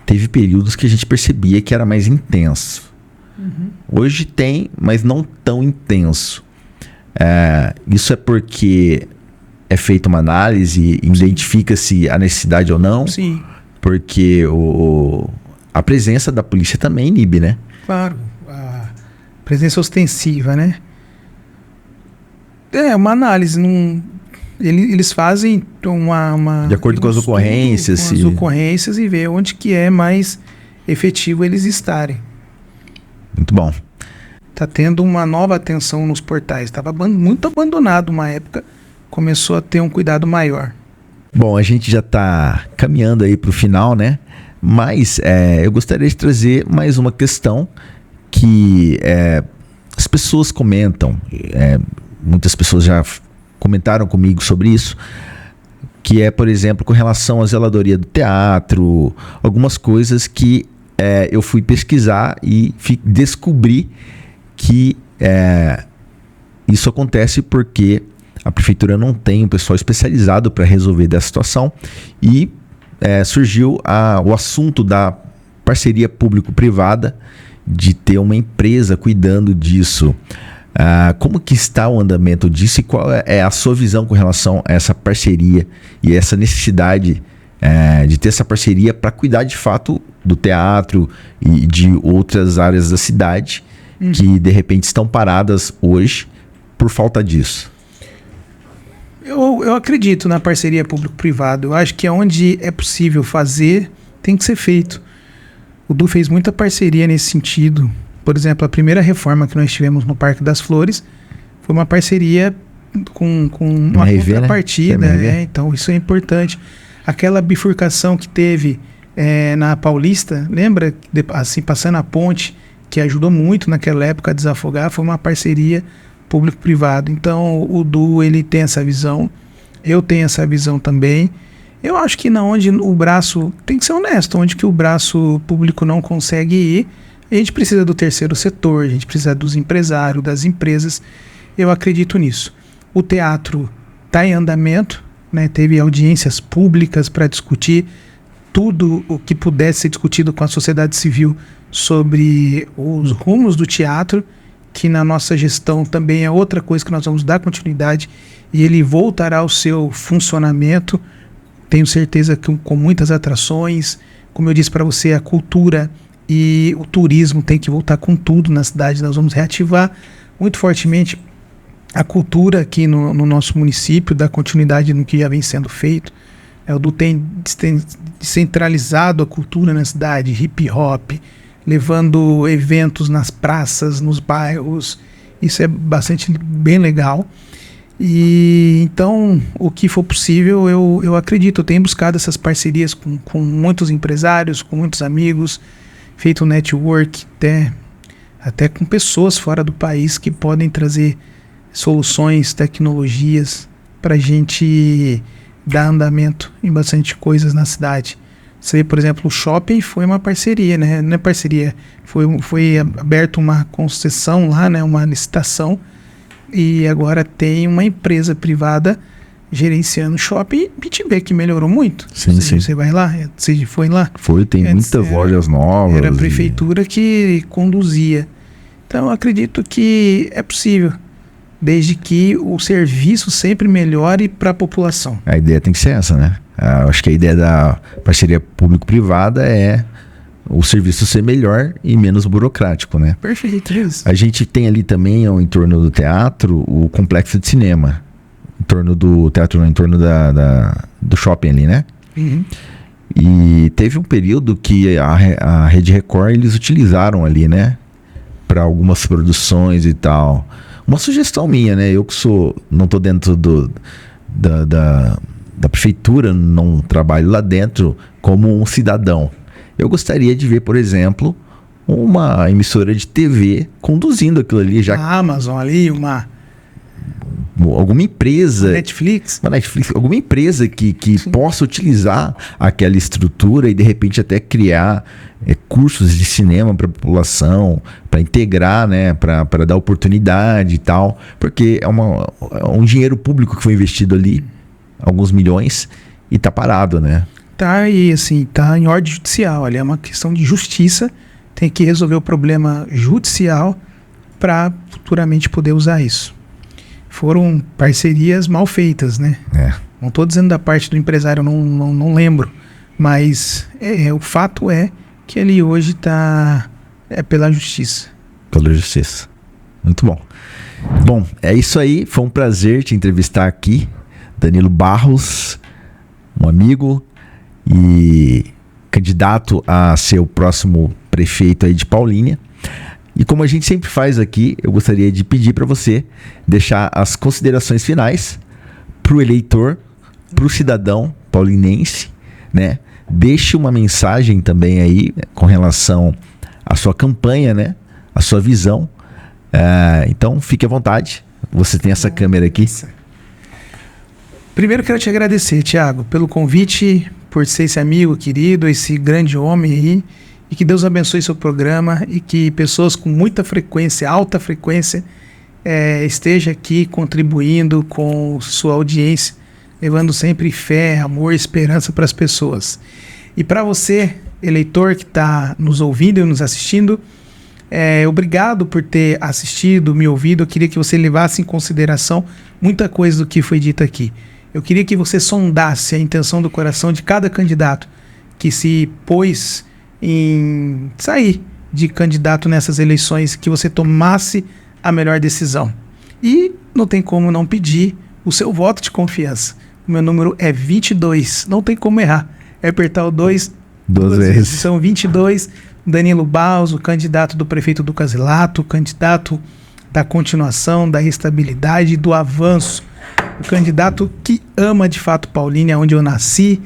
teve períodos que a gente percebia que era mais intenso. Uhum. Hoje tem, mas não tão intenso. Isso é porque é feita uma análise, identifica-se a necessidade ou não? Sim. Porque a presença da polícia também inibe, né? Claro, a presença ostensiva, né? É uma análise. Eles fazem uma de acordo com as ocorrências. Com as ocorrências e ver onde que é mais efetivo eles estarem. Muito bom. Tá tendo uma nova atenção nos portais. Estava muito abandonado uma época. Começou a ter um cuidado maior. Bom, a gente já está caminhando aí para o final, né? Mas eu gostaria de trazer mais uma questão que as pessoas comentam. Muitas pessoas já comentaram comigo sobre isso, que é, por exemplo, com relação à zeladoria do teatro, algumas coisas que eu fui pesquisar e descobri que isso acontece porque a prefeitura não tem um pessoal especializado para resolver dessa situação e surgiu o assunto da parceria público-privada, de ter uma empresa cuidando disso. Como que está o andamento disso e qual é a sua visão com relação a essa parceria e essa necessidade de ter essa parceria para cuidar de fato do teatro e de outras áreas da cidade que de repente estão paradas hoje por falta disso? Eu acredito na parceria público-privado. Eu acho que onde é possível fazer, tem que ser feito. O Du fez muita parceria nesse sentido. Por exemplo, a primeira reforma que nós tivemos no Parque das Flores foi uma parceria com uma contrapartida. Né? Então, isso é importante. Aquela bifurcação que teve na Paulista, lembra? Assim, passando a ponte, que ajudou muito naquela época a desafogar, foi uma parceria público-privado. Então, o Du, ele tem essa visão. Eu tenho essa visão também. Eu acho que onde o braço... Tem que ser honesto. Onde que o braço público não consegue ir, a gente precisa do terceiro setor, a gente precisa dos empresários, das empresas. Eu acredito nisso. O teatro está em andamento, né? Teve audiências públicas para discutir tudo o que pudesse ser discutido com a sociedade civil sobre os rumos do teatro, que na nossa gestão também é outra coisa que nós vamos dar continuidade, e ele voltará ao seu funcionamento. Tenho certeza que com muitas atrações, como eu disse para você, a cultura e o turismo tem que voltar com tudo na cidade. Nós vamos reativar muito fortemente a cultura aqui no nosso município, dar continuidade no que já vem sendo feito. O Du tem descentralizado a cultura na cidade, hip hop, levando eventos nas praças, nos bairros. Isso é bem legal. E então, o que for possível, eu acredito. Eu tenho buscado essas parcerias com muitos empresários, com muitos amigos, feito network, até com pessoas fora do país que podem trazer soluções, tecnologias para a gente dar andamento em bastante coisas na cidade. Você, por exemplo, o shopping foi uma parceria, né? Não é parceria, foi aberta uma concessão lá, né? Uma licitação, e agora tem uma empresa privada gerenciando o shopping, e a gente vê que melhorou muito. Sim. Você vai lá? Você foi lá? Tem muitas lojas novas. Era a prefeitura que conduzia. Então, eu acredito que é possível, desde que o serviço sempre melhore para a população. A ideia tem que ser essa, né? Acho que a ideia da parceria público-privada é o serviço ser melhor e menos burocrático, né? Perfeito, isso. A gente tem ali também, em torno do teatro, o complexo de cinema. Em torno do teatro, em torno do shopping ali, né? Uhum. E teve um período que a Rede Record, eles utilizaram ali, né? Para algumas produções e tal. Uma sugestão minha, né? Eu que não tô dentro da prefeitura, não trabalho lá dentro como um cidadão. Eu gostaria de ver, por exemplo, uma emissora de TV conduzindo aquilo ali. A Amazon ali, alguma empresa... Netflix, alguma empresa que possa utilizar aquela estrutura e de repente até criar cursos de cinema para a população, para integrar, né, para dar oportunidade e tal, porque é um dinheiro público que foi investido ali, alguns milhões, e tá parado, né? Tá, e assim, tá em ordem judicial, ali é uma questão de justiça, tem que resolver o problema judicial para futuramente poder usar isso. Foram parcerias mal feitas, né? Não estou dizendo da parte do empresário, não lembro, mas o fato é que ele hoje está pela justiça. Pela justiça. Muito bom. Bom, é isso aí, foi um prazer te entrevistar aqui, Danilo Barros, um amigo e candidato a ser o próximo prefeito aí de Paulínia. E como a gente sempre faz aqui, eu gostaria de pedir para você deixar as considerações finais para o eleitor, para o cidadão paulinense, né? Deixe uma mensagem também aí com relação à sua campanha, né? A sua visão. Então, fique à vontade. Você tem essa câmera aqui. Primeiro, quero te agradecer, Thiago, pelo convite, por ser esse amigo querido, esse grande homem aí. E que Deus abençoe seu programa e que pessoas com muita frequência, alta frequência, esteja aqui contribuindo com sua audiência, levando sempre fé, amor e esperança para as pessoas. E para você, eleitor que está nos ouvindo e nos assistindo, obrigado por ter assistido, me ouvido. Eu queria que você levasse em consideração muita coisa do que foi dito aqui. Eu queria que você sondasse a intenção do coração de cada candidato que se pôs em sair de candidato nessas eleições, que você tomasse a melhor decisão. E não tem como não pedir o seu voto de confiança. O meu número é 22, não tem como errar. É apertar o 2 duas vezes. São 22, Danilo Barros, o candidato do prefeito do Casilato, o candidato da continuação, da estabilidade, do avanço. O candidato que ama de fato Paulínia, onde eu nasci,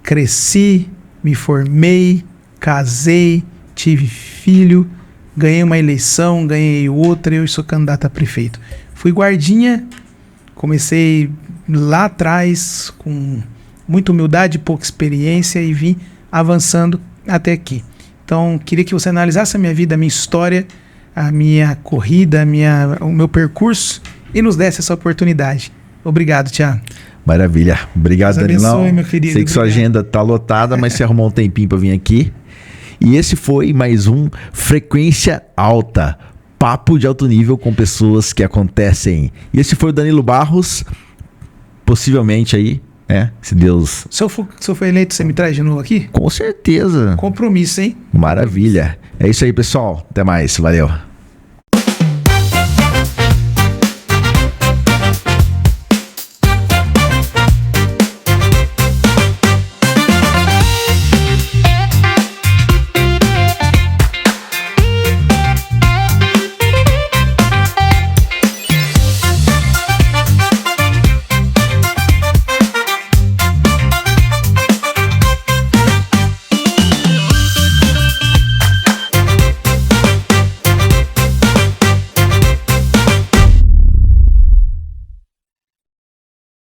cresci, me formei, casei, tive filho, ganhei uma eleição, ganhei outra, eu sou candidato a prefeito. Fui guardinha, comecei lá atrás com muita humildade, pouca experiência e vim avançando até aqui. Então, queria que você analisasse a minha vida, a minha história, a minha corrida, o meu percurso e nos desse essa oportunidade. Obrigado, Thiago. Maravilha. Obrigado, Deus abençoe, Danilão. meu querido. Sei que sua Obrigado. agenda tá lotada, mas você arrumou um tempinho para vir aqui. E esse foi mais um Frequência Alta. Papo de alto nível com pessoas que acontecem. E esse foi o Danilo Barros. Possivelmente aí, se Deus... Se eu for eleito, você me traz de novo aqui? Com certeza. Compromisso, hein? Maravilha. É isso aí, pessoal. Até mais. Valeu.